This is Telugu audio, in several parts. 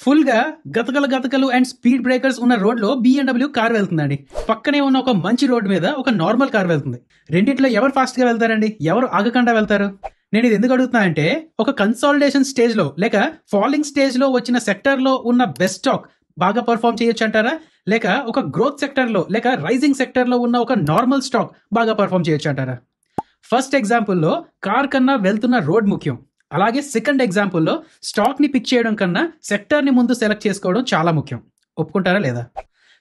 ఫుల్ గా గతకలు గతకలు అండ్ స్పీడ్ బ్రేకర్స్ ఉన్న రోడ్ లో BMW కార్ వెళ్తుందండి. పక్కనే ఉన్న ఒక మంచి రోడ్ మీద ఒక నార్మల్ కార్ వెళ్తుంది. రెండిట్లో ఎవరు ఫాస్ట్ గా వెళ్తారండి? ఎవరు ఆగకుండా వెళ్తారు? నేను ఇది ఎందుకు అడుగుతున్నా అంటే, ఒక కన్సాలిడేషన్ స్టేజ్ లో లేక ఫాలింగ్ స్టేజ్ లో వచ్చిన సెక్టర్ లో ఉన్న బెస్ట్ స్టాక్ బాగా పర్ఫార్మ్ చేయొచ్చు అంటారా, లేక ఒక గ్రోత్ సెక్టర్ లో లేక రైజింగ్ సెక్టర్ లో ఉన్న ఒక నార్మల్ స్టాక్ బాగా పర్ఫార్మ్ చేయొచ్చు అంటారా? ఫస్ట్ ఎగ్జాంపుల్లో కార్ కన్నా వెళ్తున్న రోడ్ ముఖ్యం. అలాగే సెకండ్ ఎగ్జాంపుల్లో స్టాక్ ని పిక్ చేయడం కన్నా సెక్టర్ ని ముందు సెలెక్ట్ చేసుకోవడం చాలా ముఖ్యం. ఒప్పుకుంటారా లేదా?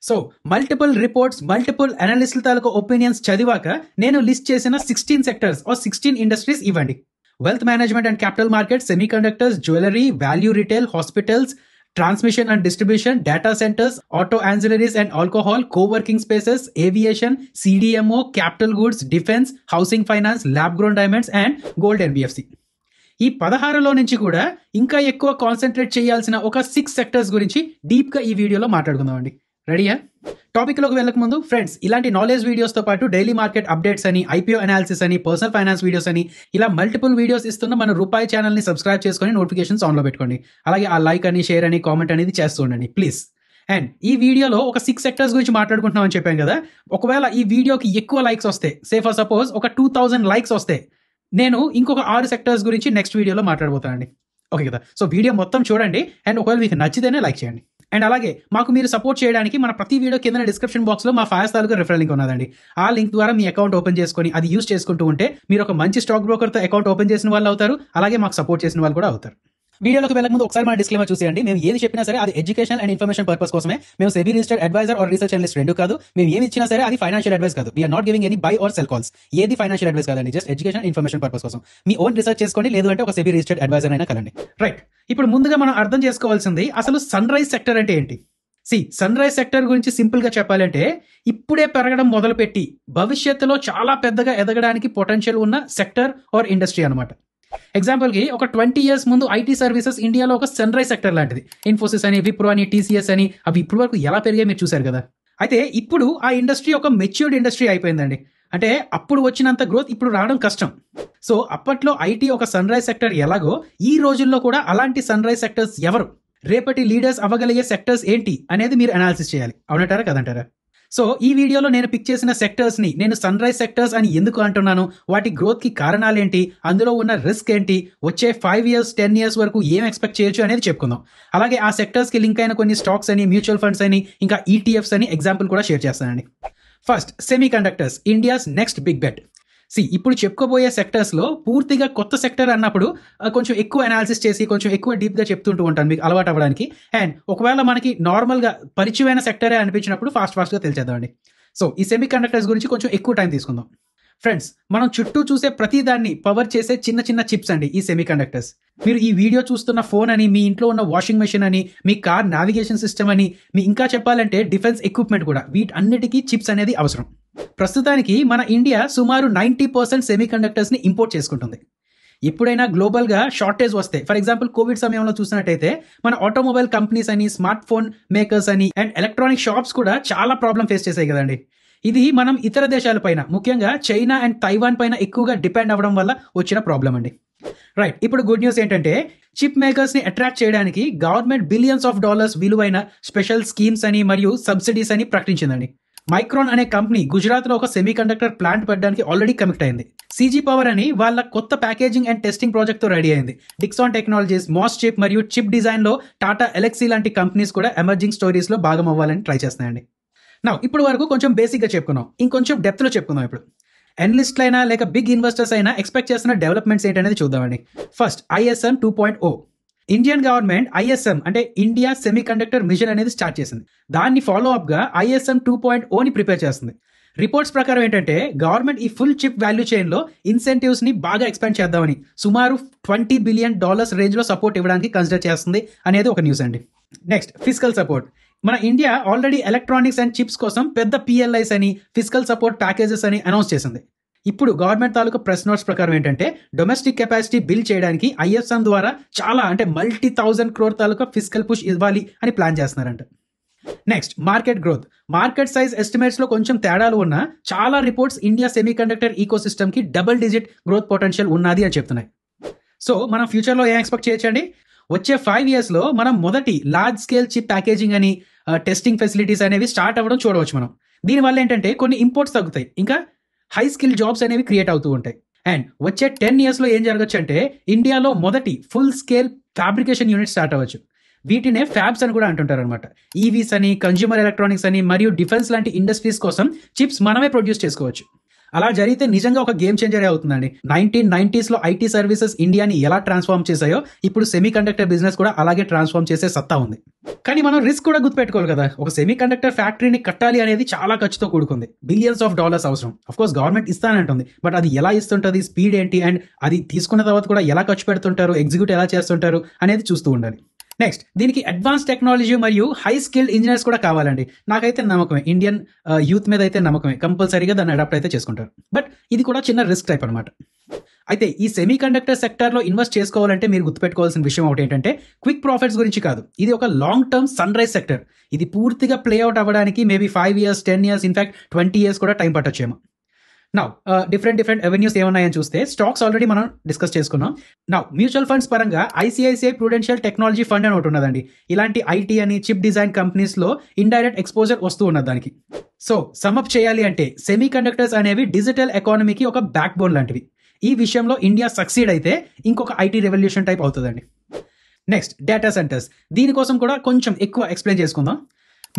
సో మల్టిపుల్ రిపోర్ట్స్, మల్టిపుల్ అనలిస్టుల తాలూకు ఒపీనియన్స్ చదివాక నేను లిస్ట్ చేసిన 16 సెక్టర్స్ ఆర్ 16 ఇండస్ట్రీస్ ఇవ్వండి. Wealth management and capital market, semi conductors, jewellery, value retail, hospitals, transmission and distribution, data centres, auto ancillaries and alcohol, coworking spaces, aviation, CDMO, capital goods, defence, housing finance, lab grown diamonds and gold NBFC. ఈ 16లో నుంచి కూడా ఇంకా ఎక్కువ కాన్సన్ట్రేట్ చేయాల్సిన ఒక 6 సెక్టర్స్ గురించి డీప్ గా ఈ వీడియోలో మాట్లాడుకుందామండి. రెడీయా? టాపిక్ లోకి వెళ్ళక ముందు ఫ్రెండ్స్, ఇలాంటి నాలెడ్జ్ వీడియోస్ తో పాటు డైలీ మార్కెట్ అప్డేట్స్ అని, IPO అనాలిసిస్ అని, పర్సనల్ ఫైనాన్స్ వీడియోస్ అని, ఇలా మల్టిపుల్ వీడియోస్ ఇస్తున్న మన రూపాయి ఛానల్ ని సబ్స్క్రైబ్ చేసుకొని నోటిఫికేషన్స్ ఆన్ లో పెట్టుకోండి. అలాగే ఆ లైక్ అని, షేర్ అని, కామెంట్ అనేది చేస్తూ ఉండండి ప్లీజ్. అండ్ ఈ వీడియోలో ఒక 6 సెక్టర్స్ గురించి మాట్లాడుకుంటున్నాం అని చెప్పాను కదా. ఒకవేళ ఈ వీడియోకి ఎక్కువ లైక్స్ వస్తే, సే ఫర్ సపోజ్ ఒక 2000 లైక్స్ వస్తే, నేను ఇంకొక 6 సెక్టర్స్ గురించి నెక్స్ట్ వీడియోలో మాట్లాడబోతానండి. ఓకే కదా? సో వీడియో మొత్తం చూడండి అండ్ ఒకవేళ మీకు నచ్చితేనే లైక్ చేయండి. అండ్ అలాగే మాకు మీరు సపోర్ట్ చేయడానికి మన ప్రతి వీడియో కింద డిస్క్రిప్షన్ బాక్స్ లో మా ఫైర్స్ తాలూకా రిఫరల్ లింక్ ఉన్నదండి. ఆ లింక్ ద్వారా మీ అకౌంట్ ఓపెన్ చేసుకొని అది యూస్ చేసుకుంటూ ఉంటే మీరు ఒక మంచి స్టాక్ బ్రోకర్ తో అకౌంట్ ఓపెన్ చేసిన వాళ్ళు అవుతారు. అలాగే మాకు సపోర్ట్ చేసిన వాళ్ళు కూడా అవుతారు. వీడియోలోకి వెళ్ళక ముందు ఒకసారి మన డిస్క్లైమర్ చూసేయండి. మేము ఏది చెప్పినా సరే అది ఎడ్యుకేషన్ అండ్ ఇన్ఫర్మేషన్ పర్పస్ కోసమే. మేము SEBI registered adviser or research analyst రెండు కాదు. మేము ఏమి ఇచ్చినా సరే అది ఫైనాన్షియల్ అడ్వైస్ కాదు. We are not giving any buy or sell calls. ఏది ఫైనాన్షియల్ అడ్వైస్ కాదండి, జస్ట్ ఎడ్యుకేషన్ ఇన్ఫర్మేషన్ పర్పస్ కోసం. మీ ఓన్ రీసెర్చ్ చేసుకోండి, లేదు అంటే ఒక సెబీ రిజిస్టర్డ్ అడ్వైజర్ అయినా కలండి. రైట్, ఇప్పుడు ముందుగా మనం అర్థం చేసుకోవాల్సింది అసలు సన్ రైజ్ సెక్టర్ అంటే ఏంటి. సన్ రైజ్ సెక్టర్ గురించి సింపుల్ గా చెప్పాలంటే, ఇప్పుడే పెరగడం మొదలుపెట్టి భవిష్యత్తులో చాలా పెద్దగా ఎదగడానికి పొటెన్షియల్ ఉన్న సెక్టర్ ఆర్ ఇండస్ట్రీ అనమాట. ఎగ్జాంపుల్ కి ఒక 20 years ముందు IT సర్వీసెస్ ఇండియాలో ఒక సన్ రైజ్ సెక్టర్ లాంటిది. ఇన్ఫోసిస్ అని, విప్రో అని, TCS అని, అవి ఇప్పుడు వరకు ఎలా పెరిగాయి మీరు చూశారు కదా. అయితే ఇప్పుడు ఆ ఇండస్ట్రీ ఒక మెచ్యూర్డ్ ఇండస్ట్రీ అయిపోయిందండి. అంటే అప్పుడు వచ్చినంత గ్రోత్ ఇప్పుడు రావడం కష్టం. సో అప్పట్లో IT ఒక సన్ రైజ్ సెక్టర్ ఎలాగో, ఈ రోజుల్లో కూడా అలాంటి సన్ రైజ్ సెక్టర్స్ ఎవరు, రేపటి లీడర్స్ అవ్వగలిగే సెక్టర్స్ ఏంటి అనేది మీరు అనాలిసిస్ చేయాలి. అవునంటారా కదంటారా? సో ఈ వీడియోలో నేను పిక్ చేసిన సెక్టర్స్ ని నేను సన్ రైజ్ సెక్టర్స్ అని ఎందుకు అంటున్నాను, వాటి గ్రోత్ కి కారణాలేంటి, అందులో ఉన్న రిస్క్ ఏంటి, వచ్చే 5 years 10 years వరకు ఏం ఎక్స్పెక్ట్ చేయొచ్చు అనేది చెప్పుకుందాం. అలాగే ఆ సెక్టర్స్ కి లింక్ అయిన కొన్ని స్టాక్స్ అని, మ్యూచువల్ ఫండ్స్ అని, ఇంకా ETFs అని ఎగ్జాంపుల్ కూడా షేర్ చేస్తానండి. First, semiconductors, India's next big bet. ఇప్పుడు చెప్పుకోబోయే సెక్టర్స్ లో పూర్తిగా కొత్త సెక్టర్ అన్నప్పుడు కొంచెం ఎక్కువ అనాలిసిస్ చేసి కొంచెం ఎక్కువ డీప్ గా చెప్తుంటూ ఉంటాను మీకు అలవాటు అవ్వడానికి. అండ్ ఒకవేళ మనకి నార్మల్ గా పరిచయమైన సెక్టరే అనిపించినప్పుడు ఫాస్ట్ గా తెలిసేద్దామండి. సో ఈ సెమీ కండక్టర్స్ గురించి కొంచెం ఎక్కువ టైం తీసుకుందాం. ఫ్రెండ్స్, మనం చుట్టూ చూసే ప్రతి దాన్ని పవర్ చేసే చిన్న చిన్న చిప్స్ అండి ఈ సెమీ కండక్టర్స్. మీరు ఈ వీడియో చూస్తున్న ఫోన్ అని, మీ ఇంట్లో ఉన్న వాషింగ్ మెషిన్ అని, మీ కార్ నావిగేషన్ సిస్టమ్ అని, మీ ఇంకా చెప్పాలంటే డిఫెన్స్ ఎక్విప్మెంట్ కూడా, వీటన్నిటికీ చిప్స్ అనేది అవసరం. ప్రస్తుతానికి మన ఇండియా సుమారు 90% సెమీ కండక్టర్స్ ని ఇంపోర్ట్ చేసుకుంటుంది. ఎప్పుడైనా గ్లోబల్ గా షార్టేజ్ వస్తే, ఫర్ ఎగ్జాంపుల్ కోవిడ్ సమయంలో చూసినట్టయితే మన ఆటోమొబైల్ కంపెనీస్ అని, స్మార్ట్ ఫోన్ మేకర్స్ అని అండ్ ఎలక్ట్రానిక్ షాప్స్ కూడా చాలా ప్రాబ్లం ఫేస్ చేశాయి కదండి. ఇది మనం ఇతర దేశాల పైన, ముఖ్యంగా చైనా అండ్ తైవాన్ పైన ఎక్కువగా డిపెండ్ అవ్వడం వల్ల వచ్చిన ప్రాబ్లం అండి. రైట్, ఇప్పుడు గుడ్ న్యూస్ ఏంటంటే చిప్ మేకర్స్ ని అట్రాక్ట్ చేయడానికి గవర్నమెంట్ బిలియన్స్ ఆఫ్ డాలర్స్ విలువైన స్పెషల్ స్కీమ్స్ అని మరియు సబ్సిడీస్ అని ప్రకటించిందండి. మైక్రాన్ అనే కంపెనీ గుజరాత్ లో ఒక సెమీ కండక్టర్ ప్లాంట్ పెట్టడానికి ఆల్రెడీ కమిట్ అయింది. CG పవర్ అని వాళ్ళ కొత్త ప్యాకేజింగ్ అండ్ టెస్టింగ్ ప్రాజెక్ట్ తో రెడీ అయింది. డిక్సాన్ టెక్నాలజీస్, మాస్ చిప్ మరియు చిప్ డిజైన్ లో టాటా ఎలక్సీ లాంటి కంపెనీస్ కూడా ఎమర్జింగ్ స్టోరీస్ లో భాగం అవ్వాలని ట్రై చేస్తున్నాయండి. ఇప్పుడు వరకు కొంచెం బేసిక్ గా చెప్పుకున్నాం, ఇంకొంచెం డెప్త్ లో చెప్పుకుందాం. ఇప్పుడు అనలిస్ట్లు అయినా లేక బిగ్ ఇన్వెస్టర్స్ అయినా ఎక్స్పెక్ట్ చేస్తున్న డెవలప్మెంట్స్ ఏంటనేది చూద్దామండి. First, ISM 2.0. Indian government ISM అంటే ఇండియా సెమీ కండక్టర్ మిషన్ అనేది స్టార్ట్ చేసింది. దాన్ని ఫాలో అప్ గా ISM 2.0 ని ప్రిపేర్ చేస్తుంది. రిపోర్ట్స్ ప్రకారం ఏంటంటే గవర్నమెంట్ ఈ ఫుల్ చిప్ వాల్యూ చైన్ లో ఇన్సెంటివ్స్ ని బాగా ఎక్స్పాండ్ చేద్దామని సుమారు $20 billion రేంజ్ లో సపోర్ట్ ఇవ్వడానికి కన్సిడర్ చేస్తుంది అనేది ఒక న్యూస్ అండి. Next, physical support. మన India already electronics and chips కోసం పెద్ద PLIs అని, ఫిజికల్ సపోర్ట్ ప్యాకేజెస్ అని అనౌన్స్ చేసింది. ఇప్పుడు గవర్నమెంట్ తాలూకా ప్రెస్ నోట్స్ ప్రకారం ఏంటంటే డొమెస్టిక్ కెపాసిటీ బిల్డ్ చేయడానికి ISM ద్వారా చాలా అంటే మల్టీ 1000 crore తాలూకా ఫిజికల్ పుష్ ఇవ్వాలి అని ప్లాన్ చేస్తున్నారంట. Next, market growth. Market size estimates లో కొంచెం తేడాలు ఉన్నా చాలా reports India semiconductor ecosystem కి డబుల్ డిజిట్ గ్రోత్ పొటెన్షియల్ ఉన్నది అని చెప్తున్నాయి. సో మనం ఫ్యూచర్ లో ఏం ఎక్స్పెక్ట్ చేయొచ్చండి? వచ్చే 5 years లో మనం మొదటి లార్జ్ స్కేల్ చిప్ ప్యాకేజింగ్ అని టెస్టింగ్ ఫెసిలిటీస్ అనేవి స్టార్ట్ అవ్వడం చూడవచ్చు మనం. దీనివల్ల ఏంటంటే కొన్ని ఇంపోర్ట్స్ తగ్గుతాయి, ఇంకా హై స్కిల్ జాబ్స్ అనేవి క్రియేట్ అవుతూ ఉంటాయి. అండ్ వచ్చే 10 years లో ఏం జరగచ్చు అంటే ఇండియాలో మొదటి full scale fabrication unit start అవ్వచ్చు. వీటినే ఫ్యాబ్స్ అని కూడా అంటుంటారు అనమాట. ఈవీస్ అని, కన్జ్యూమర్ ఎలక్ట్రానిక్స్ అని మరియు డిఫెన్స్ లాంటి ఇండస్ట్రీస్ కోసం చిప్స్ మనమే ప్రొడ్యూస్ చేసుకోవచ్చు. అలా జరిగితే నిజంగా ఒక గేమ్ చేంజరే అవుతుందండి. 1990s లో ఐటీ సర్వీసెస్ ఇండియాని ఎలా ట్రాన్స్ఫార్మ్ చేశాయో ఇప్పుడు సెమీ కండక్టర్ బిజినెస్ కూడా అలాగే ట్రాన్స్ఫార్మ్ చేసే సత్తా ఉంది. కానీ మనం రిస్క్ కూడా గుర్తుపెట్టుకోవాలి కదా. ఒక సెమీ కండక్టర్ ఫ్యాక్టరీని కట్టాలి అనేది చాలా ఖర్చుతో కూడుకుంది. బిలియన్స్ ఆఫ్ డాలర్స్ అవసరం. అఫ్ కోర్స్ గవర్నమెంట్ ఇస్తానంటుంది, బట్ అది ఎలా ఇస్తుంటుంది, స్పీడ్ ఏంటి, అండ్ అది తీసుకున్న తర్వాత కూడా ఎలా ఖర్చు పెడుతుంటారు, ఎగ్జిక్యూట్ ఎలా చేస్తుంటారు అనేది చూస్తూ ఉండాలి. నెక్స్ట్, దీనికి అడ్వాన్స్ టెక్నాలజీ మరియు హై స్కిల్డ్ ఇంజనీర్స్ కూడా కావాలండి. నాకైతే నమ్మకమే, ఇండియన్ యూత్ మీద అయితే నమ్మకమే, కంపల్సరీగా దాన్ని అడాప్ట్ అయితే చేసుకుంటారు. బట్ ఇది కూడా చిన్న రిస్క్ టైప్ అనమాట. అయితే ఈ సెమీ కండక్టర్ సెక్టార్లో ఇన్వెస్ట్ చేసుకోవాలంటే మీరు గుర్తుపెట్టుకోవాల్సిన విషయం ఒకటి ఏంటంటే క్విక్ ప్రాఫిట్స్ గురించి కాదు. ఇది ఒక long term sunrise sector. ఇది పూర్తిగా ప్లేఅవుట్ అవ్వడానికి maybe 5 years, 10 years, in fact 20 years కూడా టైం పట్టొచ్చేమో. నౌ డిఫరెంట్ అవెన్యూస్ ఏమున్నాయని చూస్తే స్టాక్స్ ఆల్రెడీ మనం డిస్కస్ చేసుకున్నాం. నౌ మ్యూచువల్ ఫండ్స్ పరంగా ఐసిఐసిఐ ప్రుడెన్షియల్ టెక్నాలజీ ఫండ్ అని ఒకటి ఉన్నదండి. ఇలాంటి ఐటీ అని, చిప్ డిజైన్ కంపెనీస్ లో ఇండైరెక్ట్ ఎక్స్పోజర్ వస్తూ ఉన్నది దానికి. సో సమ్అప్ చేయాలి అంటే సెమీ కండక్టర్స్ అనేవి డిజిటల్ ఎకానమీకి ఒక బ్యాక్ బోన్ లాంటివి. ఈ విషయంలో ఇండియా సక్సీడ్ అయితే ఇంకొక ఐటీ రెవల్యూషన్ టైప్ అవుతుందండి. Next, data centres. దీనికోసం కూడా కొంచెం ఎక్కువ ఎక్స్ప్లెయిన్ చేసుకుందాం.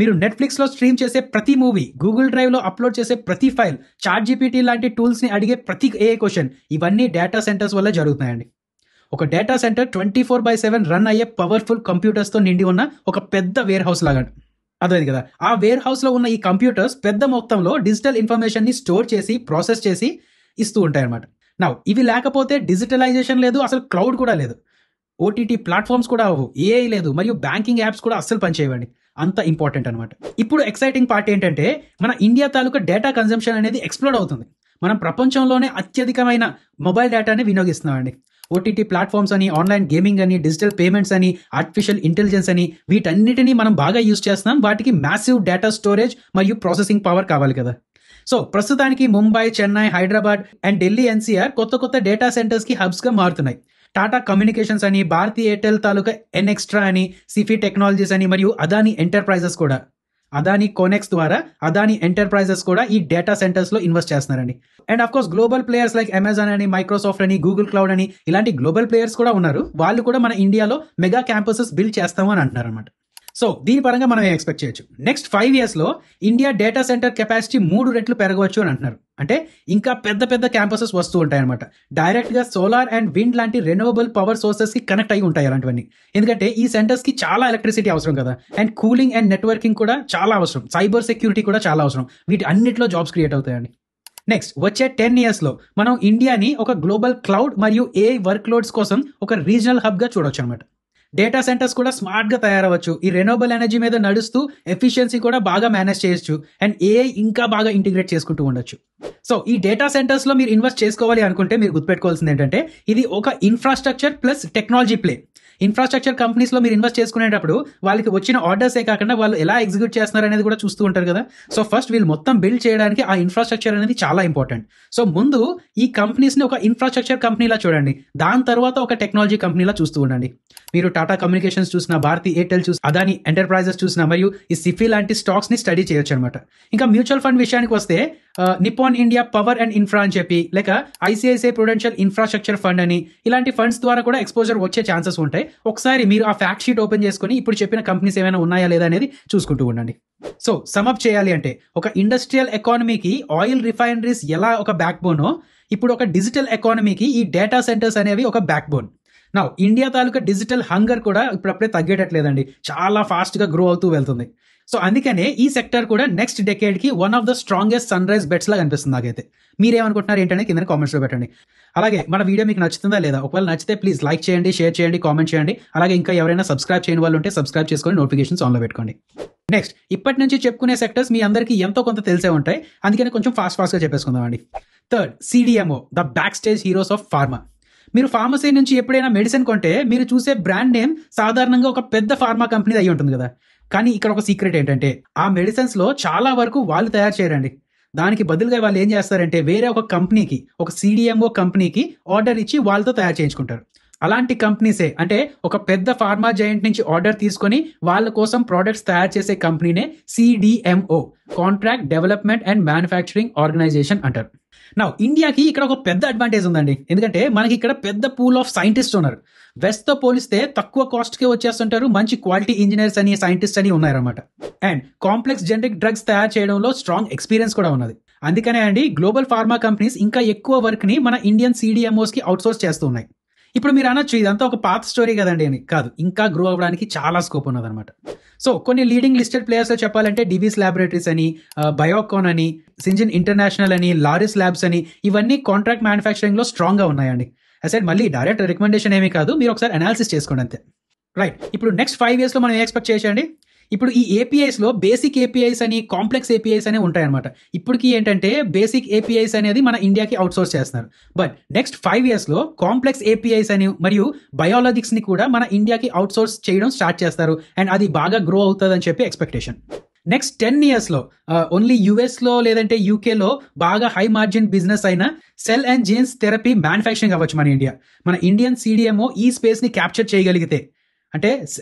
మీరు నెట్ఫ్లిక్స్లో స్ట్రీమ్ చేసే ప్రతి మూవీ, గూగుల్ డ్రైవ్లో అప్లోడ్ చేసే ప్రతి ఫైల్, చాట్ జీపీటీ లాంటి టూల్స్ని అడిగే ప్రతి ఏ క్వశ్చన్, ఇవన్నీ డేటా సెంటర్స్ వల్ల జరుగుతున్నాయండి. ఒక డేటా సెంటర్ 24/7 రన్ అయ్యే పవర్ఫుల్ కంప్యూటర్స్తో నిండి ఉన్న ఒక పెద్ద వేర్ హౌస్ లాగా. అదే కదా, ఆ వేర్ హౌస్లో ఉన్న ఈ కంప్యూటర్స్ పెద్ద మొత్తంలో డిజిటల్ ఇన్ఫర్మేషన్ని స్టోర్ చేసి, ప్రాసెస్ చేసి ఇస్తూ ఉంటాయి అన్నమాట. నౌ ఇవి లేకపోతే డిజిటలైజేషన్ లేదు, అసలు క్లౌడ్ కూడా లేదు, ఓటీటీ ప్లాట్ఫామ్స్ కూడా అవ్వవు, ఏఐ లేదు, మరియు బ్యాంకింగ్ యాప్స్ కూడా అస్సలు పనిచేయవండి. అంత ఇంపార్టెంట్ అనమాట. ఇప్పుడు ఎక్సైటింగ్ పార్ట్ ఏంటంటే మన ఇండియా తాలూకా డేటా కన్జంప్షన్ అనేది ఎక్స్ప్లోడ్ అవుతుంది. మనం ప్రపంచంలోనే అత్యధికమైన మొబైల్ డేటాని వినియోగిస్తున్నామండి. ఓటీటీ ప్లాట్ఫామ్స్ అని, ఆన్లైన్ గేమింగ్ అని, డిజిటల్ పేమెంట్స్ అని, ఆర్టిఫిషియల్ ఇంటెలిజెన్స్ అని, వీటన్నిటిని మనం బాగా యూజ్ చేస్తున్నాం. వాటికి మ్యాసివ్ డేటా స్టోరేజ్ మరియు ప్రాసెసింగ్ పవర్ కావాలి కదా. సో ప్రస్తుతానికి ముంబై, చెన్నై, హైదరాబాద్ అండ్ ఢిల్లీ ఎన్సీఆర్ కొత్త డేటా సెంటర్స్కి హబ్స్గా మారుతున్నాయి. టాటా కమ్యూనికేషన్స్ అని, భారతీ ఎయిర్టెల్ తాలూకా ఎన్ఎక్స్ట్రా అని, సిఫీ టెక్నాలజీస్ అని, మరియు అదానీ ఎంటర్ప్రైజెస్ కూడా, అదానీ కోనెక్స్ ద్వారా అదానీ ఎంటర్ప్రైజెస్ కూడా ఈ డేటా సెంటర్స్ లో ఇన్వెస్ట్ చేస్తున్నారండి. And of course global players like Amazon అని, మైక్రోసాఫ్ట్ అని, గూగుల్ క్లౌడ్ అని, ఇలాంటి గ్లోబల్ ప్లేయర్స్ కూడా ఉన్నారు. వాళ్ళు కూడా మన ఇండియాలో మెగా క్యాంపసెస్ బిల్డ్ చేస్తాము అని అంటున్నారు అనమాట. సో దీని పరంగా మనం ఏం ఎక్స్పెక్ట్ చేయొచ్చు? నెక్స్ట్ 5 years లో ఇండియా డేటా సెంటర్ కెపాసిటీ 3 రెట్లు పెరగవచ్చు అని అంటున్నారు. అంటే ఇంకా పెద్ద క్యాంపసెస్ వస్తూ ఉంటాయి అనమాట. డైరెక్ట్ గా సోలార్ అండ్ విండ్ లాంటి రెన్యూవబుల్ పవర్ సోర్సెస్ కి కనెక్ట్ అయి ఉంటాయి అలాంటివన్నీ. ఎందుకంటే ఈ సెంటర్స్ కి చాలా ఎలక్ట్రిసిటీ అవసరం కదా, అండ్ కూలింగ్ అండ్ నెట్వర్కింగ్ కూడా చాలా అవసరం, సైబర్ సెక్యూరిటీ కూడా చాలా అవసరం. వీటి అన్నిటిలో జాబ్స్ క్రియేట్ అవుతాయండి. నెక్స్ట్ వచ్చే 10 years లో మనం ఇండియాని ఒక గ్లోబల్ క్లౌడ్ మరియు ఏఐ వర్క్ లోడ్స్ కోసం ఒక రీజనల్ హబ్ గా చూడొచ్చు అనమాట. డేటా సెంటర్స్ కూడా స్మార్ట్ గా తయారవచ్చు. ఈ రెన్యూవబుల్ ఎనర్జీ మీద నడుస్తూ ఎఫిషియన్సీ కూడా బాగా మేనేజ్ చేయొచ్చు, అండ్ ఏఐ ఇంకా బాగా ఇంటిగ్రేట్ చేసుకుంటూ ఉండొచ్చు. సో ఈ డేటా సెంటర్స్ లో మీరు ఇన్వెస్ట్ చేసుకోవాలి అనుకుంటే మీరు గుర్తుపెట్టుకోవాల్సింది ఏంటంటే ఇది ఒక infrastructure plus technology play. Infrastructure companies లో మీరు ఇన్వెస్ట్ చేసుకునేటప్పుడు వాళ్ళకి వచ్చిన ఆర్డర్సే కాకుండా వాళ్ళు ఎలా ఎగ్జిక్యూట్ చేస్తున్నారు అనేది కూడా చూస్తూ ఉంటారు కదా. సో ఫస్ట్ వీళ్ళు మొత్తం బిల్డ్ చేయడానికి ఆ ఇన్ఫ్రాస్ట్రక్చర్ అనేది చాలా ఇంపార్టెంట్. సో ముందు ఈ కంపెనీస్ ని ఒక ఇన్ఫ్రాస్ట్రక్చర్ కంపెనీలా చూడండి, దాని తర్వాత ఒక టెక్నాలజీ కంపెనీలా చూస్తూ ఉండండి. మీరు టాటా కమ్యూనికేషన్స్ చూసినా, భారతీ ఎయిర్టెల్ చూసినా, అదానీ ఎంటర్ప్రైజెస్ చూసినా, మరియు ఈ సిఫీ లాంటి స్టాక్స్ ని స్టడీ చేయొచ్చు అనమాట. ఇంకా మ్యూచువల్ ఫండ్ విషయానికి వస్తే Nippon India power and infra అని చెప్పి, లేక ఐసిఐసిఐ ప్రుడెన్షియల్ ఇన్ఫ్రాస్ట్రక్చర్ ఫండ్ అని, ఇలాంటి ఫండ్స్ ద్వారా కూడా ఎక్స్పోజర్ వచ్చే ఛాన్సెస్ ఉంటాయి. ఒకసారి మీరు ఆ ఫ్యాక్ట్ షీట్ ఓపెన్ చేసుకుని ఇప్పుడు చెప్పిన కంపెనీస్ ఏమైనా ఉన్నాయా లేదా అనేది చూసుకుంటూ ఉండండి. సో సమ్అప్ చేయాలి అంటే ఒక ఇండస్ట్రియల్ ఎకానమీకి ఆయిల్ రిఫైనరీస్ ఎలా ఒక బ్యాక్ బోనో, ఇప్పుడు ఒక డిజిటల్ ఎకానమీకి ఈ డేటా సెంటర్స్ అనేవి ఒక బ్యాక్ బోన్. నా ఇండియా తాలూకా డిజిటల్ హంగర్ కూడా ఇప్పుడప్పుడే తగ్గేటట్లేదండి, చాలా ఫాస్ట్ గా గ్రో అవుతూ వెళ్తుంది. సో అందుకనే ఈ సెక్టర్ కూడా నెక్స్ట్ డెకేడ్ కి one of the strongest sunrise bets లాగా అనిపిస్తుంది నాకైతే. మీరేమనుకుంటున్నారు ఏంటనే కింద కామెంట్స్ లో పెట్టండి. అలాగే మన వీడియో మీకు నచ్చుతుందా లేదా? ఒకవేళ నచ్చితే ప్లీజ్ లైక్ చేయండి, షేర్ చేయండి, కామెంట్ చేయండి. అలాగే ఇంకా ఎవరైనా సబ్స్క్రైబ్ చేయని వాళ్ళు ఉంటే సబ్స్క్రైబ్ చేసుకొని నోటిఫికేషన్స్ ఆన్లో పెట్టుకోండి. నెక్స్ట్, ఇప్పటి నుంచి చెప్పుకునే సెక్టర్స్ మీ అందరికీ ఎంతో కొంత తెలిసే ఉంటాయి, అందుకని కొంచెం ఫాస్ట్ గా చెప్పేసుకుందామండి. Third, CDMO, the back stage heroes of pharma. మీరు ఫార్మసీ నుంచి ఎప్పుడైనా మెడిసిన్ కొంటే మీరు చూసే బ్రాండ్ నేమ్ సాధారణంగా ఒక పెద్ద ఫార్మా కంపెనీ అయి ఉంటుంది కదా. కానీ ఇక్కడ ఒక సీక్రెట్ ఏంటంటే ఆ మెడిసిన్స్ లో చాలా వరకు వాళ్ళు తయారు చేయరండి. దానికి బదులుగా వాళ్ళు ఏం చేస్తారంటే వేరే ఒక కంపెనీకి, ఒక CDMO కంపెనీకి ఆర్డర్ ఇచ్చి వాళ్ళతో తయారు చేయించుకుంటారు. అలాంటి కంపెనీసే, అంటే ఒక పెద్ద ఫార్మా జైంట్ నుంచి ఆర్డర్ తీసుకొని వాళ్ళ కోసం ప్రోడక్ట్స్ తయారు చేసే కంపెనీనే CDMO, contract development and manufacturing organization అంటారు. నా ఇండియాకి ఇక్కడ ఒక పెద్ద అడ్వాంటేజ్ ఉందండి, ఎందుకంటే మనకి ఇక్కడ పెద్ద పూల్ ఆఫ్ సైంటిస్ట్ ఉన్నారు. వెస్ట్ తో పోలిస్తే తక్కువ కాస్ట్ కి వచ్చేస్తుంటారు, మంచి క్వాలిటీ ఇంజనీర్స్ అని సైంటిస్ట్ అని ఉన్నారన్నమాట. అండ్ కాంప్లెక్స్ జనరిక్ డ్రగ్స్ తయారు చేయడంలో స్ట్రాంగ్ ఎక్స్పీరియన్స్ కూడా ఉన్నది. అందుకనే అండి గ్లోబల్ ఫార్మా కంపెనీస్ ఇంకా ఎక్కువ వర్క్ ని మన ఇండియన్ సిడిఎంఓస్ కి అవుట్సోర్స్ చేస్తూ ఉన్నాయి. ఇప్పుడు మీరు అనొచ్చు ఇదంతా ఒక పాత స్టోరీ కదండి అని. కాదు, ఇంకా గ్రో అవ్వడానికి చాలా స్కోప్ ఉన్నదన్నమాట. సో కొన్ని లీడింగ్ లిస్టెడ్ ప్లేయర్స్ చెప్పాలంటే డివిస్ ల్యాబొరేటరీస్ అని, బయోకాన్ అని, సింజిన్ ఇంటర్నేషనల్ అని, లారిస్ ల్యాబ్స్ అని, ఇవన్నీ కాంట్రాక్ట్ మ్యానుఫ్యాక్చరింగ్ లో స్ట్రాంగ్ గా ఉన్నాయండి. అసలు మళ్ళీ డైరెక్ట్ రికమెండేషన్ ఏమీ కాదు, మీరు ఒకసారి అనాలిసిస్ చేసుకోండి అంతే. రైట్, ఇప్పుడు నెక్స్ట్ 5 years లో మనం ఏం ఎక్స్పెక్ట్ చేయండి. ఇప్పుడు ఈ ఏపీఐస్ లో బేసిక్ ఏపీఐస్ అని, కాంప్లెక్స్ ఏపీఐస్ అని ఉంటాయన్నమాట. ఇప్పటికి ఏంటంటే బేసిక్ ఏపీఐస్ అనేది మన ఇండియాకి అవుట్సోర్స్ చేస్తున్నారు. బట్ నెక్స్ట్ 5 years లో కాంప్లెక్స్ ఏపీఐస్ అని మరియు బయోలాజిక్స్ ని కూడా మన ఇండియాకి అవుట్సోర్స్ చేయడం స్టార్ట్ చేస్తారు. అండ్ అది బాగా గ్రో అవుతుంది అని చెప్పి ఎక్స్పెక్టేషన్. నెక్స్ట్ 10 years లో ఓన్లీ యుఎస్ లో లేదంటే యూకేలో బాగా హై మార్జిన్ బిజినెస్ అయిన cell and jeans therapy manufacturing అవ్వచ్చు మన ఇండియా. మన ఇండియన్ సిడిఎంఓ ఈ స్పేస్ ని క్యాప్చర్ చేయగలిగితే, అంటే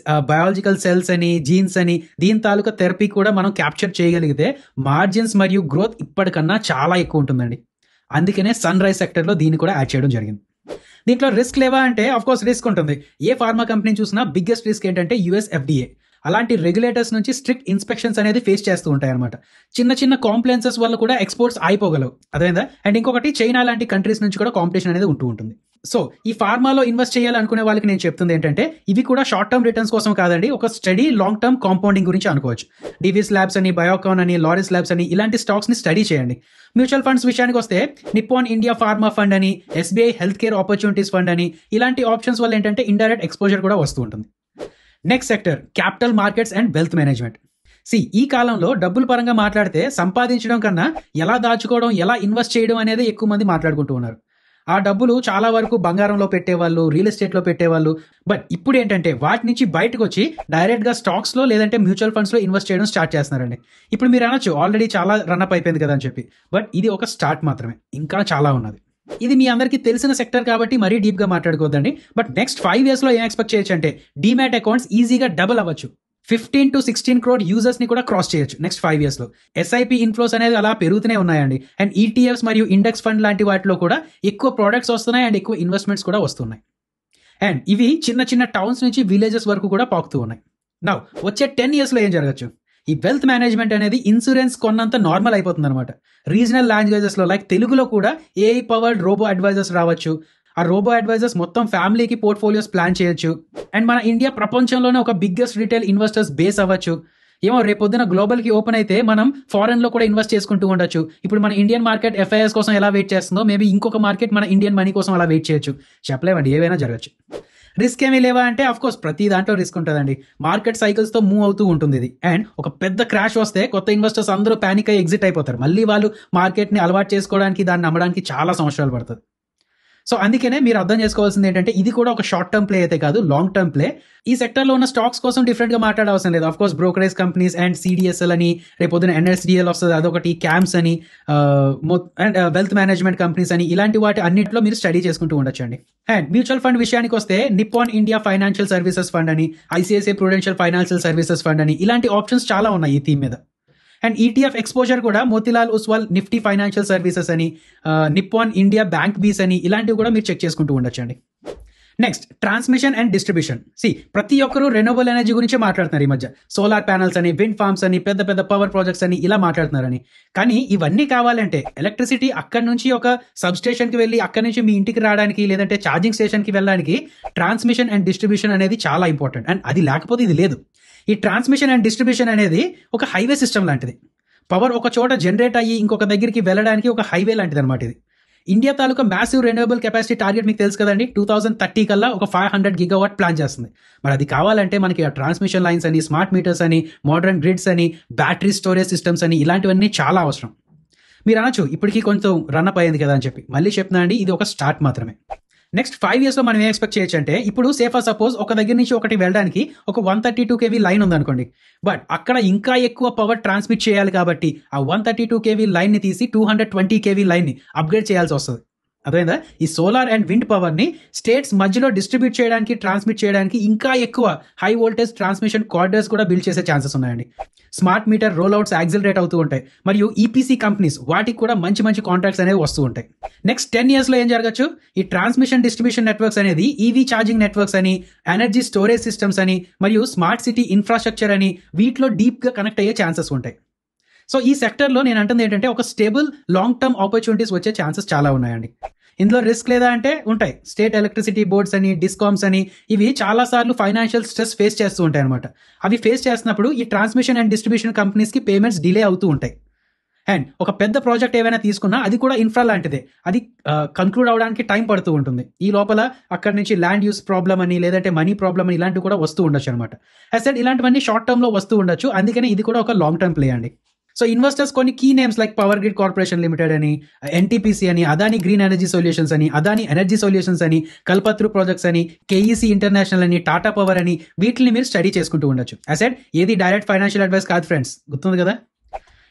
బయాలజికల్ సెల్స్ అని, జీన్స్ అని, దీని తాలూకా థెరపీ కూడా మనం క్యాప్చర్ చేయగలిగితే మార్జిన్స్ మరియు గ్రోత్ ఇప్పటికన్నా చాలా ఎక్కువ ఉంటుందండి. అందుకనే సన్ రైజ్ సెక్టర్లో దీన్ని కూడా యాడ్ చేయడం జరిగింది. దీంట్లో రిస్క్ లేవా అంటే ఆఫ్ కోర్స్ రిస్క్ ఉంటుంది. ఏ ఫార్మా కంపెనీ చూసినా బిగ్గెస్ట్ రిస్క్ ఏంటంటే యుఎస్ ఎఫ్డిఏ. అలాంటి రెగ్యులేటర్స్ నుంచి స్ట్రిక్ట్ ఇన్స్పెక్షన్స్ అనేది ఫేస్ చేస్తూ ఉంటాయి అనమాట. చిన్న చిన్న కాంప్లైన్సెస్ వల్ల కూడా ఎక్స్పోర్ట్స్ అయిపోగలవు, అదేందా. అండ్ ఇంకొకటి చైనా లాంటి కంట్రీస్ నుంచి కూడా కాంపిటీషన్ అనేది ఉంటూ ఉంటుంది. సో ఈ ఫార్మాలో ఇన్వెస్ట్ చేయాలనుకునే వాళ్ళకి నేను చెప్తుంది ఏంటంటే ఇవి కూడా షార్ట్ టర్మ్ రిటర్న్స్ కోసం కాదండి, ఒక స్టడీ లాంగ్ టర్మ్ కాంపౌండింగ్ గురించి అనుకోవచ్చు. డివిస్ ల్యాబ్స్ అని, బయోకాన్ అని, లారిస్ ల్యాబ్స్ అని ఇలాంటి స్టాక్స్ ని స్టడీ చేయండి. మ్యూచువల్ ఫండ్స్ విషయానికి వస్తే నిప్పాన్ ఇండియా ఫార్మా ఫండ్ అని, SBI health care opportunities fund అని, ఇలాంటి ఆప్షన్స్ వల్ల ఏంటంటే ఇండైరెక్ట్ ఎక్స్పోజర్ కూడా వస్తూ ఉంటుంది. Next sector capital markets and wealth management. ఈ కాలంలో డబ్బుల పరంగా మాట్లాడితే సంపాదించడం కన్నా ఎలా దాచుకోవడం, ఎలా ఇన్వెస్ట్ చేయడం అనేది ఎక్కువ మంది మాట్లాడుకుంటూ ఉన్నారు. ఆ డబ్బులు చాలా వరకు బంగారంలో పెట్టేవాళ్ళు, రియల్ ఎస్టేట్ లో పెట్టేవాళ్ళు. బట్ ఇప్పుడు ఏంటంటే వాటి నుంచి బయటకు వచ్చి డైరెక్ట్ గా స్టాక్స్ లో లేదంటే మ్యూచువల్ ఫండ్స్ లో ఇన్వెస్ట్ చేయడం స్టార్ట్ చేస్తున్నారండి. ఇప్పుడు మీరు అనొచ్చు ఆల్రెడీ చాలా రన్అప్ అయిపోయింది కదా అని చెప్పి. బట్ ఇది ఒక స్టార్ట్ మాత్రమే, ఇంకా చాలా ఉన్నది. ఇది మీ అందరికీ తెలిసిన సెక్టర్ కాబట్టి మరీ డీప్ గా మాట్లాడుకోవద్దండి. బట్ నెక్స్ట్ 5 years లో ఏం ఎక్స్పెక్ట్ చేయొచ్చు అంటే డీమ్యాట్ అకౌంట్స్ ఈజీగా డబుల్ అవ్వచ్చు. 15 to 16 crore యూజర్స్ ని కూడా క్రాస్ చేయొచ్చు నెక్స్ట్ 5 years లో. ఎస్ఐపి ఇన్ఫ్లోస్ అనేది అలా పెరుగుతూనే ఉన్నాయండి. అండ్ ఈటీఎఫ్స్ మరియు ఇండెక్స్ ఫండ్ లాంటి వాటిలో కూడా ఎక్కువ ప్రోడక్ట్స్ వస్తున్నాయి అండ్ ఎక్కువ ఇన్వెస్ట్మెంట్స్ కూడా వస్తున్నాయి. అండ్ ఇవి చిన్న చిన్న టౌన్స్ నుంచి విలేజెస్ వరకు కూడా పాకుతూ ఉన్నాయి. నౌ వచ్చే 10 years లో ఏం జరగచ్చు, ఈ వెల్త్ మేనేజ్మెంట్ అనేది ఇన్సూరెన్స్ కొన్నంత నార్మల్ అయిపోతుంది అనమాట. రీజనల్ లాంగ్వేజెస్ లో లైక్ తెలుగులో కూడా ఏఐ పవర్డ్ రోబో అడ్వైజర్స్ రావచ్చు. ఆ రోబో అడ్వైజర్స్ మొత్తం ఫ్యామిలీకి పోర్ట్ఫోలియోస్ ప్లాన్ చేయొచ్చు. అండ్ మన ఇండియా ప్రపంచంలోనే ఒక బిగ్గెస్ట్ రిటైల్ ఇన్వెస్టర్స్ బేస్ అవ్వచ్చు. ఏమో రేపొద్దున గ్లోబల్ కి ఓపెన్ అయితే మనం ఫారెన్ లో కూడా ఇన్వెస్ట్ చేసుకుంటూ ఉండొచ్చు. ఇప్పుడు మన ఇండియన్ మార్కెట్ ఎఫ్ఐఎస్ కోసం ఎలా వెయిట్ చేస్తుందో మేబీ ఇంకొక మార్కెట్ మన ఇండియన్ మనీ కోసం అలా వెయిట్ చేయొచ్చు. చెప్పలేమండి, ఏవైనా జరగచ్చు. రిస్క్ ఏమీ లేవా అంటే ఆఫ్ కోర్స్ ప్రతి దాంట్లో రిస్క్ ఉంటుందండి. మార్కెట్ సైకిల్స్ తో మూవ్ అవుతూ ఉంటుంది ఇది. అండ్ ఒక పెద్ద క్రాష్ వస్తే కొత్త ఇన్వెస్టర్స్ అందరూ పానిక్ అయ్యి ఎగ్జిట్ అయిపోతారు. మళ్ళీ వాళ్ళు మార్కెట్ ని అలవాటు చేసుకోవడానికి, దాన్ని నమ్మడానికి చాలా సంవత్సరాలు పడుతుంది. సో అందుకనే మీరు అర్థం చేసుకోవాల్సింది ఏంటంటే ఇది కూడా ఒక షార్ట్ టర్మ్ ప్లే అయితే కాదు, లాంగ్ టర్మ్ ప్లే. ఈ సెక్టర్లో ఉన్న స్టాక్స్ కోసం డిఫరెంట్ గా మాట్లాడవలసిన లేదు. Of course brokerage companies and CDSL అని, రేపొద్దున ఎన్ఎస్డిఎల్ వస్తుంది అదొకటి, క్యామ్స్ అని, అండ్ వెల్త్ మేనేజ్మెంట్ కంపెనీస్ అని, ఇలాంటి వాటి అన్నింటిలో మీరు స్టడీ చేసుకుంటూ ఉండొచ్చండి. అండ్ మ్యూచువల్ ఫండ్ విషయానికి వస్తే Nippon India financial services fund అని, ICICI prudential financial services fund అని, ఇలాంటి ఆప్షన్స్ చాలా ఉన్నాయి ఈ థీమ్ మీద. అండ్ ఈటీఎఫ్ ఎక్స్పోజర్ కూడా Motilal Oswal Nifty financial services అని, నిప్పాన్ ఇండియా బ్యాంక్ బీస్ అని, ఇలాంటివి కూడా మీరు చెక్ చేసుకుంటూ ఉండొచ్చండి. Next transmission and distribution. ప్రతి ఒక్కరు రెన్యూవబుల్ ఎనర్జీ గురించి మాట్లాడుతున్నారు ఈ మధ్య. సోలార్ ప్యానల్స్ అని, విండ్ ఫార్మ్స్ అని, పెద్ద పెద్ద పవర్ ప్రాజెక్ట్స్ అని ఇలా మాట్లాడుతున్నారని. కానీ ఇవన్నీ కావాలంటే ఎలక్ట్రిసిటీ అక్కడి నుంచి ఒక సబ్ స్టేషన్ కి వెళ్ళి అక్కడి నుంచి మీ ఇంటికి రావడానికి లేదంటే ఛార్జింగ్ స్టేషన్ కి వెళ్ళడానికి ట్రాన్స్మిషన్ అండ్ డిస్ట్రిబ్యూషన్ అనేది చాలా ఇంపార్టెంట్. అండ్ అది లేకపోతే ఇది లేదు. ఈ ట్రాన్స్మిషన్ అండ్ డిస్ట్రిబ్యూషన్ అనేది ఒక హైవే సిస్టమ్ లాంటిది. పవర్ ఒక చోట జనరేట్ అయ్యి ఇంకొక దగ్గరికి వెళ్ళడానికి ఒక హైవే లాంటిది అనమాట ఇది. ఇండియా తాలూకా మ్యాసివ్ రెన్యూవబుల్ కెపాసిటీ టార్గెట్ మీకు తెలుసు కదండి, 2030 కల్లా ఒక 500 GW ప్లాన్ చేస్తుంది. మరి అది కావాలంటే మనకి ట్రాన్స్మిషన్ లైన్స్ అని, స్మార్ట్ మీటర్స్ అని, మోడర్న్ గ్రిడ్స్ అని, బ్యాటరీ స్టోరేజ్ సిస్టమ్స్ అని, ఇలాంటివన్నీ చాలా అవసరం. మీరు అనొచ్చు ఇప్పటికీ కొంచెం రన్అప్ అయ్యింది కదా అని చెప్పి. మళ్ళీ చెప్తున్నా అండి, ఇది ఒక స్టార్ట్ మాత్రమే. నెక్స్ట్ 5 years లో మనం ఏం ఎక్స్పెక్ట్ చేయొచ్చు అంటే ఇప్పుడు సేఫర్ సపోజ్ ఒక దగ్గర నుంచి ఒకటి వెళ్ళడానికి ఒక 132 kV లైన్ ఉందనుకోండి. బట్ అక్కడ ఇంకా ఎక్కువ పవర్ ట్రాన్స్మిట్ చేయాలి కాబట్టి ఆ 132 kV లైన్ ని తీసి 220 kV లైన్ ని అప్గ్రేడ్ చేయాల్సి వస్తుంది. అదేందా ఈ సోలార్ అండ్ విండ్ పవర్ ని స్టేట్స్ మధ్యలో డిస్ట్రిబ్యూట్ చేయడానికి, ట్రాన్స్మిట్ చేయడానికి ఇంకా ఎక్కువ హై వోల్టేజ్ ట్రాన్స్మిషన్ కార్డర్స్ కూడా బిల్డ్ చేసే ఛాన్సెస్ ఉన్నాయండి. Smart meter rollouts accelerate అవుతూ ఉంటాయి, మరియు ఈపీసీ కంపెనీస్ వాటికి కూడా మంచి మంచి కాంట్రాక్ట్స్ అనేవి వస్తూ ఉంటాయి. నెక్స్ట్ 10 years లో ఏం జరగచ్చు, ఈ ట్రాన్స్మిషన్ డిస్ట్రిబ్యూషన్ నెట్వర్క్స్ అనేది ఈవీ ఛార్జింగ్ నెట్వర్క్స్ అని, ఎనర్జీ స్టోరేజ్ సిస్టమ్స్ అని, మరియు స్మార్ట్ సిటీ ఇన్ఫ్రాస్ట్రక్చర్ అని వీటిలో డీప్ గా కనెక్ట్ అయ్యే ఛాన్సెస్ ఉంటాయి. సో ఈ సెక్టర్లో నేను అంటుంది ఏంటంటే ఒక స్టేబుల్ లాంగ్ టర్మ్ ఆపర్చునిటీస్ వచ్చే ఛాన్సెస్ చాలా ఉన్నాయండి. ఇందులో రిస్క్ లేదా అంటే ఉంటాయి. స్టేట్ ఎలక్ట్రిసిటీ బోర్డ్స్ అని, డిస్కామ్స్ అని, ఇవి చాలా సార్లు ఫైనాన్షియల్ స్ట్రెస్ ఫేస్ చేస్తూ ఉంటాయి అనమాట. అవి ఫేస్ చేస్తున్నప్పుడు ఈ ట్రాన్స్మిషన్ అండ్ డిస్ట్రిబ్యూషన్ కంపెనీస్కి పేమెంట్స్ డిలే అవుతూ ఉంటాయి. అండ్ ఒక పెద్ద ప్రాజెక్ట్ ఏమైనా తీసుకున్నా అది కూడా ఇన్ఫ్రా లాంటిదే, అది కంక్లూడ్ అవడానికి టైం పడుతూ ఉంటుంది. ఈ లోపల అక్కడి నుంచి ల్యాండ్ యూస్ ప్రాబ్లమ్ అని, లేదంటే మనీ ప్రాబ్లమ్ అని ఇలాంటివి కూడా వస్తూ ఉండొచ్చు అనమాట. అసెట్ ఇలాంటివన్నీ షార్ట్ టర్మ్లో వస్తూ ఉండొచ్చు, అందుకని ఇది కూడా ఒక లాంగ్ టర్మ్ ప్లే అండి. సో ఇన్వెస్టర్స్ కొన్ని key names like power grid corporation limited అని, ఎన్టీపీసీ అని, అదాని గ్రీన్ ఎనర్జీ సొల్యూషన్స్ అని, అదాని ఎనర్జీ సొల్యూషన్స్ అని, కల్పత్రు ప్రాజెక్ట్స్ అని, కేఈసీ ఇంటర్నేషనల్ అని, టాటా పవర్ అని, వీటిని మీరు స్టడీ చేసుకుంటూ ఉండొచ్చు. అసెట్ ఏది డైరెక్ట్ ఫైనాన్షియల్ అడ్వైస్ కాదు ఫ్రెండ్స్, గుర్తుంది కదా.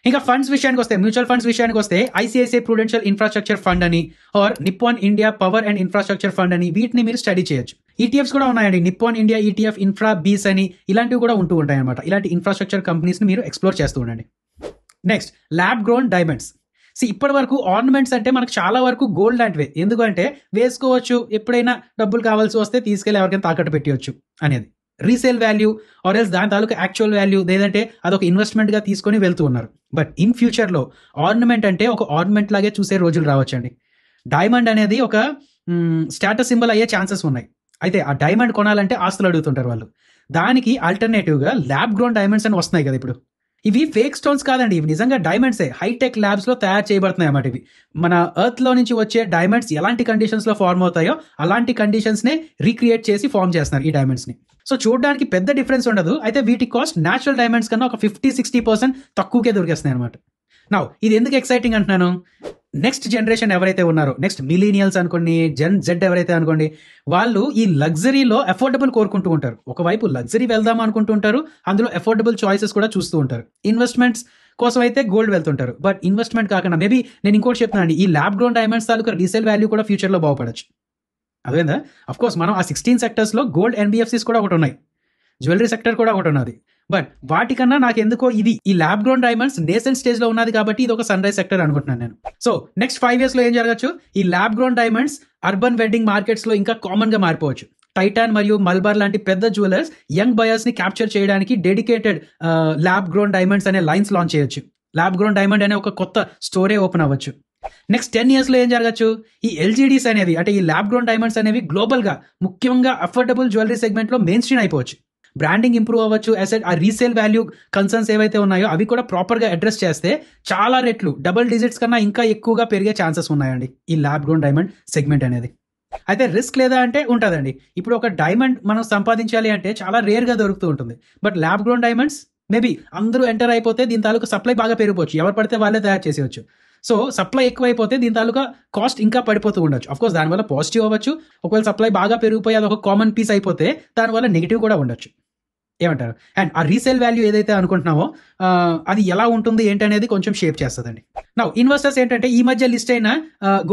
ఇంకా ఫండ్స్ విషయానికి వస్తే, మ్యూచువల్ ఫండ్స్ విషయానికి వస్తే ఐసిఐసిఐ ప్రుడెన్షియల్ ఇన్ఫ్రాస్ట్రక్చర్ ఫండ్ అని, or Nippon India power and infrastructure fund అని, వీటిని మీరు స్టడీ చేయొచ్చు. ఈటీఎఫ్స్ కూడా ఉన్నాయండి, నిప్పాన్ ఇండియా ఈటీఎఫ్ ఇన్ఫ్రా బీస్ అని, ఇలాంటివి కూడా ఉంటూ ఉంటాయి అనమాట. ఇలాంటి ఇన్ఫ్రాస్ట్రక్చర్ కంపెనీస్ని మీరు ఎక్స్ప్లోర్ చేస్తూ ఉండండి. Next lab grown diamonds. ఇప్పటి వరకు ఆర్నమెంట్స్ అంటే మనకు చాలా వరకు గోల్డ్ లాంటివే, ఎందుకంటే వేసుకోవచ్చు, ఎప్పుడైనా డబ్బులు కావాల్సి వస్తే తీసుకెళ్ళి ఎవరికైనా తాకట్టు పెట్టవచ్చు అనేది. రీసేల్ వాల్యూ ఆర్ ఎల్స్ దాని తాలూకు యాక్చువల్ వాల్యూ, లేదంటే అదొక ఇన్వెస్ట్మెంట్ గా తీసుకొని వెళ్తూ ఉన్నారు. బట్ ఇన్ ఫ్యూచర్ లో ఆర్నమెంట్ అంటే ఒక ఆర్నమెంట్ లాగే చూసే రోజులు రావచ్చండి. డైమండ్ అనేది ఒక స్టేటస్ సింబల్ అయ్యే ఛాన్సెస్ ఉన్నాయి. అయితే ఆ డైమండ్ కొనాలంటే ఆస్తులు అడుగుతుంటారు వాళ్ళు. దానికి ఆల్టర్నేటివ్ గా ల్యాబ్ గ్రోన్ డైమండ్స్ అని వస్తున్నాయి కదా ఇప్పుడు. ఇవి ఫేక్ స్టోన్స్ కాదండి, ఇవి నిజంగా డైమండ్సే. హైటెక్ ల్యాబ్స్ లో తయారు చేయబడుతున్నాయి అన్నమాట. ఇవి మన ఎర్త్ లో నుంచి వచ్చే డైమండ్స్ ఎలాంటి కండిషన్స్ లో ఫార్మ్ అవుతాయో అలాంటి కండిషన్స్ నే రీక్రియేట్ చేసి ఫార్మ్ చేస్తున్నారు ఈ డైమండ్స్ ని. సో చూడడానికి పెద్ద డిఫరెన్స్ ఉండదు, అయితే వీటి కాస్ట్ నేచురల్ డైమండ్స్ కన్నా ఒక 50-60% తక్కువకే దొరికేస్తున్నాయి అనమాట. నౌ ఇది ఎందుకు ఎక్సైటింగ్ అంటున్నాను, నెక్స్ట్ జనరేషన్ ఎవరైతే ఉన్నారో, నెక్స్ట్ మిలీనియల్స్ అనుకోండి, జెన్ జెడ్ ఎవరైతే అనుకోండి, వాళ్ళు ఈ లగ్జరీలో అఫోర్డబుల్ కోరుకుంటూ ఉంటారు. ఒకవైపు లగ్జరీ వెళ్దాం అనుకుంటూ ఉంటారు, అందులో అఫోర్డబుల్ చాయిసెస్ కూడా చూస్తూ ఉంటారు. ఇన్వెస్ట్మెంట్స్ కోసం అయితే గోల్డ్ వెళ్తుంటారు, బట్ ఇన్వెస్ట్మెంట్ కాకుండా మేబీ నేను ఇంకోటి చెప్తున్నాను, ఈ ల్యాబ్ గ్రోన్ డైమండ్స్ తాలూకు రీసేల్ వాల్యూ కూడా ఫ్యూచర్లో బాగుపడచ్చు. అదేందా అఫ్ కోర్స్ మనం ఆ 16 సెక్టర్స్ లో గోల్డ్ ఎన్బిఎఫ్సిస్ కూడా ఒకటి ఉన్నాయి, జ్యువెలరీ సెక్టర్ కూడా ఒకటి ఉన్నది. బట్ వాటికన్నా నాకు ఎందుకో ఇది ఈ lab grown diamonds nascent stage లో ఉన్నది కాబట్టి ఇది ఒక సన్ రైజ్ సెక్టర్ అనుకుంటున్నాను నేను. సో నెక్స్ట్ 5 years లో ఏం జరగచ్చు, ఈ lab grown diamonds urban wedding markets లో ఇంకా కామన్ గా మారిపోవచ్చు. టైటాన్ మరియు మల్బార్ లాంటి పెద్ద జ్యువెలర్స్ యంగ్ బయర్స్ ని క్యాప్చర్ చేయడానికి డెడికేటెడ్ ల్యాబ్ గ్రోన్ డైమండ్స్ అనే లైన్స్ లాంచ్ చేయొచ్చు. ల్యాబ్ గ్రోన్ డైమండ్ అనే ఒక కొత్త స్టోరే ఓపెన్ అవ్వచ్చు. నెక్స్ట్ 10 years లో ఏం జరగచ్చు, ఈ ఎల్జీడీస్ అనేవి అంటే ఈ ల్యాబ్ గ్రోన్ డైమండ్స్ అనేవి గ్లోబల్ గా ముఖ్యంగా అఫోర్డబుల్ జ్యువెలరీ సెగ్మెంట్ లో మెయిన్ స్ట్రీమ్ అయిపోవచ్చు. బ్రాండింగ్ ఇంప్రూవ్ అవ్వచ్చు, అసెట్ ఆ రీసేల్ వాల్యూ కన్సర్న్స్ ఏవైతే ఉన్నాయో అవి కూడా ప్రాపర్ గా అడ్రస్ చేస్తే చాలా రెట్లు, డబుల్ డిజిట్స్ కన్నా ఇంకా ఎక్కువగా పెరిగే ఛాన్సెస్ ఉన్నాయండి ఈ ల్యాబ్ గ్రోన్ డైమండ్ సెగ్మెంట్ అనేది. అయితే రిస్క్ లేదా అంటే ఉంటుందండి. ఇప్పుడు ఒక డైమండ్ మనం సంపాదించాలి అంటే చాలా రేర్ గా దొరుకుతూ ఉంటుంది. But lab grown diamonds maybe అందరూ ఎంటర్ అయిపోతే దీని తాలూకు సప్లై బాగా పెరిగిపోవచ్చు, ఎవరు పడితే వాళ్ళే తయారు చేసేవచ్చు. సో సప్లై ఎక్కువైపోతే దీని తాలూకా కాస్ట్ ఇంకా పడిపోతూ ఉండొచ్చు. అఫ్ కోర్స్ దానివల్ల పాజిటివ్ అవ్వచ్చు, ఒకవేళ సప్లై బాగా పెరిగిపోయి అది ఒక కామన్ పీస్ అయిపోతే దానివల్ల నెగిటివ్ కూడా ఉండొచ్చు. ఏమంటారు? అండ్ ఆ రీసేల్ వాల్యూ ఏదైతే అనుకుంటున్నామో అది ఎలా ఉంటుంది ఏంటనేది కొంచెం షేప్ చేస్తుందండి. నౌ ఇన్వెస్టర్స్ ఏంటంటే ఈ మధ్య లిస్ట్ అయిన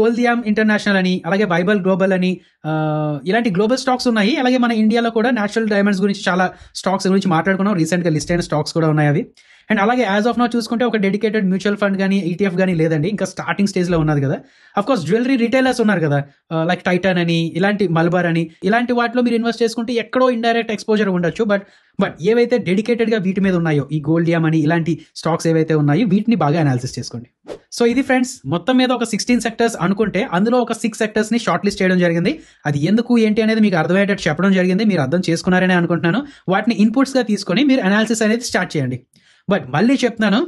గోల్డియామ్ ఇంటర్నేషనల్ అని, అలాగే వైబల్ గ్లోబల్ అని ఇలాంటి గ్లోబల్ స్టాక్స్ ఉన్నాయి. అలాగే మన ఇండియాలో కూడా నేచురల్ డైమండ్స్ గురించి చాలా స్టాక్స్ గురించి మాట్లాడుకున్నాం, రీసెంట్గా లిస్ట్ అయిన స్టాక్స్ కూడా ఉన్నాయి అవి. అండ్ అలాగే యాజ్ ఆఫ్ నౌ చూసుకుంటే ఒక డెడికేటెడ్ మ్యూచువల్ ఫండ్ కానీ ఈటీఎఫ్ కానీ లేదండి, ఇంకా స్టార్టింగ్ స్టేజ్ లో ఉన్నది కదా. అఫ్ కోర్స్ జ్యువెలరీ రిటైలర్స్ ఉన్నారు కదా, లైక్ టైటాన్ అని, ఇలాంటి మల్బార్ అని, ఇలాంటి వాటిలో మీరు ఇన్వెస్ట్ చేసుకుంటే ఎక్కడో ఇండైరెక్ట్ ఎక్స్పోజర్ ఉండొచ్చు. బట్ ఏవైతే డెడికేటెడ్ గా వీటి మీద ఉన్నాయో, ఈ గోల్డియామ్ అని ఇలాంటి స్టాక్స్ ఏవైతే ఉన్నాయో వీటిని బాగా అనాలిసిస్ చేసుకోండి. సో ఇది ఫ్రెండ్స్, మొత్తం మీద ఒక 16 సెక్టర్స్ అనుకుంటే అందులో ఒక 6 సెక్టర్స్ ని షార్ట్ లిస్ట్ చేయడం జరిగింది. అది ఎందుకు ఏంటి అనేది మీకు అర్థమయ్యేటట్టు చెప్పడం జరిగింది, మీరు అర్థం చేసుకున్నారని అనుకుంటున్నాను. వాటిని ఇన్పుట్స్ గా తీసుకొని మీరు అనాలిసిస్ అనేది స్టార్ట్ చేయండి. బట్ మళ్ళీ చెప్తున్నాను,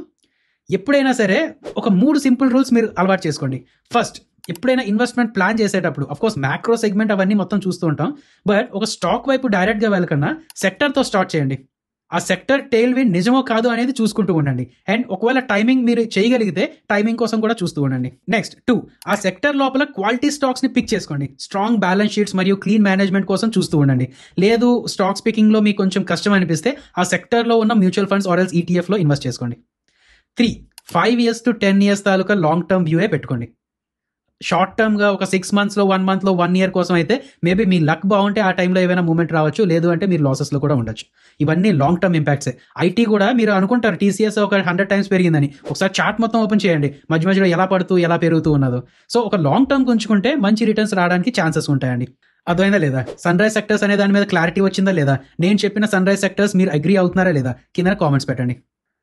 ఎప్పుడైనా సరే ఒక 3 సింపుల్ రూల్స్ మీరు అలవాటు చేసుకోండి. ఫస్ట్, ఎప్పుడైనా ఇన్వెస్ట్మెంట్ ప్లాన్ చేసేటప్పుడు అఫ్ కోర్స్ మ్యాక్రో సెగ్మెంట్ అవన్నీ మొత్తం చూస్తూ ఉంటాం, బట్ ఒక స్టాక్ వైపు డైరెక్ట్ గా వెళ్ళకన్నా సెక్టర్తో స్టార్ట్ చేయండి. ఆ సెక్టర్ టెయిల్ విండ్ నిజమో కాదు అనేది చూసుకుంటూ ఉండండి. అండ్ ఒకవేళ టైమింగ్ మీరు చేయగలిగితే టైమింగ్ కోసం కూడా చూస్తూ ఉండండి. నెక్స్ట్ 2, ఆ సెక్టర్ లోపల క్వాలిటీ స్టాక్స్ ని పిక్ చేసుకోండి. స్ట్రాంగ్ బ్యాలెన్స్ షీట్స్ మరియు క్లీన్ మేనేజ్మెంట్ కోసం చూస్తూ ఉండండి. లేదు స్టాక్స్ పికింగ్ లో మీకు కొంచెం కష్టం అనిపిస్తే ఆ సెక్టర్ లో ఉన్న mutual funds or else ETF లో ఇన్వెస్ట్ చేసుకోండి. 3, 5 years to 10 years తాలూకా లాంగ్ టర్మ్ వ్యూఏ పెట్టుకోండి. షార్ట్ టర్మ్గా ఒక 6 మంత్స్లో 1 మంత్లో 1 ఇయర్ కోసం అయితే మేబీ మీ లక్ బాగుంటే ఆ టైంలో ఏమైనా మూమెంట్ రావచ్చు, లేదు అంటే మీరు లాసెస్లో కూడా ఉండొచ్చు. ఇవన్నీ లాంగ్ టర్మ్ ఇంపాక్ట్సే. ఐటీ కూడా మీరు అనుకుంటారు టీసీఎస్ ఒక 100 టైమ్స్ పెరిగిందని, ఒకసారి చార్ట్ మొత్తం ఓపెన్ చేయండి మధ్య మధ్యలో ఎలా పడుతూ ఎలా పెరుగుతూ ఉన్నదో. సో ఒక లాంగ్ టర్మ్ ఉంచుకుంటే మంచి రిటర్న్స్ రావడానికి ఛాన్సెస్ ఉంటాయండి. అర్థమైందా లేదా? సన్ రైజ్ సెక్టర్స్ అనే దాని మీద క్లారిటీ వచ్చిందా లేదా? నేను చెప్పిన సన్ రైజ్ సెక్టర్స్ మీరు అగ్రీ అవుతున్నారా లేదా? కింద కామెంట్స్ పెట్టండి.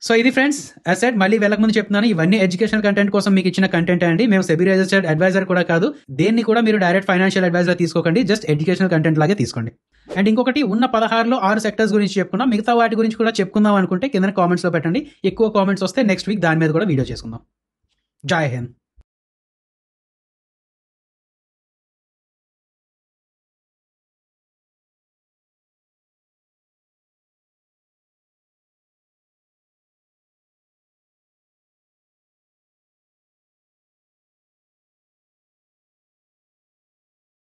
సో ఇది ఫ్రెండ్స్, యాజ్ సెడ్ మళ్ళీ వెళ్ళక ముందు చెప్తున్నాను, ఇవన్నీ ఎడ్యుకేషనల్ కంటెంట్ కోసం మీకు ఇచ్చిన కంటెంట్ అండి. మేము సెబీ రిజిస్టర్డ్ అడ్వైజర్ కూడా కాదు. దేన్ని కూడా మీరు డైరెక్ట్ ఫైనాన్షియల్ అడ్వైజర్ తీసుకోకండి, జస్ట్ ఎడ్యుకేషనల్ కంటెంట్ లాగే తీసుకోండి. అండ్ ఇంకొకటి, ఉన్న 16లో 6 సెక్టర్స్ గురించి చెప్పుకున్నాం, మిగతా వాటి గురించి కూడా చెప్పుకుందాం అనుకుంటే కింద కామెంట్స్లో పెట్టండి. ఎక్కువ కామెంట్స్ వస్తే నెక్స్ట్ వీక్ దాని మీద కూడా వీడియో చేసుకుందాం. జై హింద్.